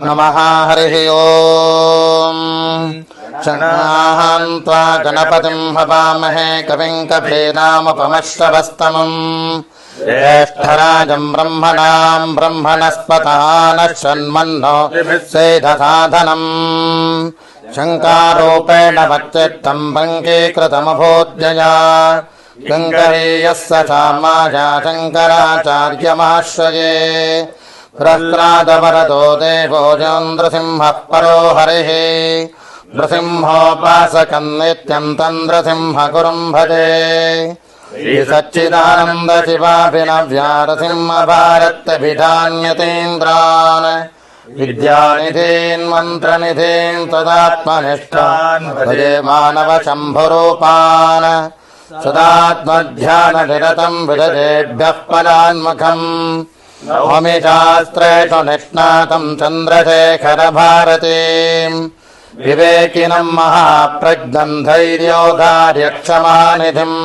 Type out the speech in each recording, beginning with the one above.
नमः हरिः ओम्। शङ्कान्त्वा गणपतिं हवामहे कविं कवीनामुपमश्रवस्तमम् ज्येष्ठराजं ब्रह्मणां ब्रह्मणस्पतः नश्यन्मन्नो सेधसाधनम् शङ्कारूपेण वच्चित्तं पङ्कीकृतमभूद्यया शङ्करीयस्य सामाया शङ्कराचार्यमाश्रये प्रह्लादवरदो देवो नृसिंहः परो हरिः नृसिंहोपासकं नित्यं तं नृसिंहगुरुं भजे श्रीसच्चिदानन्दशिवाभिनव्यारसिंहभारत्यभिधान्यतीन्द्रान् विद्यानिधीन् मन्त्रनिधीन् तदात्मनिष्ठान् भजे मानवशम्भुरूपान् सदात्मध्याननिरतं विदधेभ्यः परान्मुखम् नौमि शास्त्रेषु निष्णातं चन्द्रशेखरभारतीम् विवेकिनं महाप्रज्ञं धैर्योदार्यक्षमानिधिम्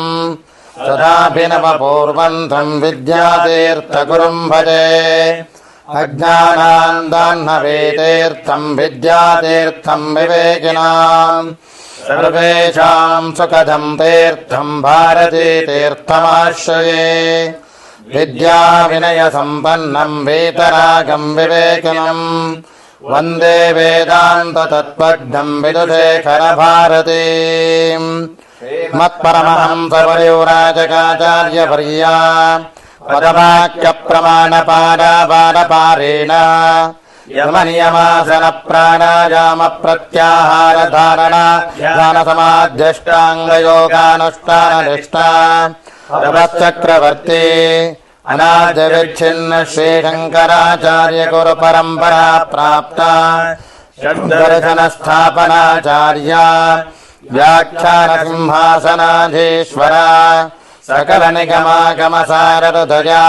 सदाभिनवपूर्वन्तं विद्यातीर्थगुरुं भजे अज्ञानान्दाह्नवेतीर्थं विद्यातीर्थं विवेकिनां सर्वेषां सुखदं तीर्थं भारतीतीर्थमाश्रये विद्या विनय संपन्नं वीतरागं विवेकिनं वन्दे वेदान्त तत्त्वज्ञं विदुशेखर भारतीम् मत्परमहंस परिव्राजकाचार्यवर्या पदवाक्य प्रमाणपारावारपारेण यमनियमासन प्राणायाम प्रत्याहार धारणा ध्यान समाध्यष्टाङ्गयोगानुष्ठाननिष्ठा चक्रवर्ती अनादिविच्छिन्न श्री शंकराचार्य गुरु परंपरा प्राप्ता दर्शन स्थापनाचार्य व्याख्यान सिंहासनाधीश्वर सकल निगमागम सारहृदया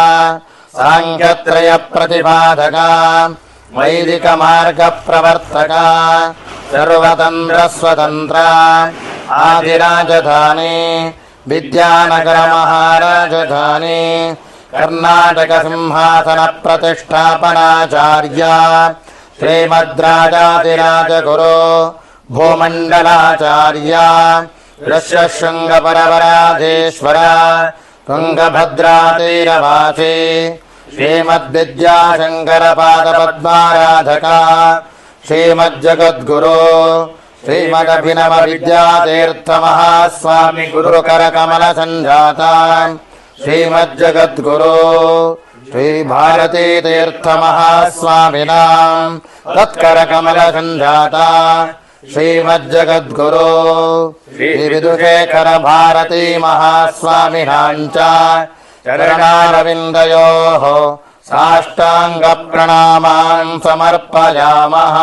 सांख्यत्रय प्रतिपादका वैदिक मार्ग प्रवर्तका सर्वतंत्र स्वतंत्र आदिराजधानी विद्यानगर महाराजधानी कर्नाटक सिंहासन प्रतिष्ठापनाचार्य श्रीमद्राजाधिराजगुरु भूमंडलाचार्य ऋष्यशृंग परवराधीश्वर तुंगभद्रातीरवासी श्रीमद्विद्याशंकर पादपद्माराधका श्रीमज्जगद्गुरु श्रीमदभिनव विद्यातीर्थ महास्वामी गुरुकर कमल संजाता श्रीमज्जगद्गुरु श्री भारती तीर्थ महास्वामिनां तत्कर कमल संजाता श्रीमज्जगद्गुरु श्री विदुशेखर भारती महास्वामिनां च चरणारविन्दयोः साष्टांग प्रणामान् समर्पयामः।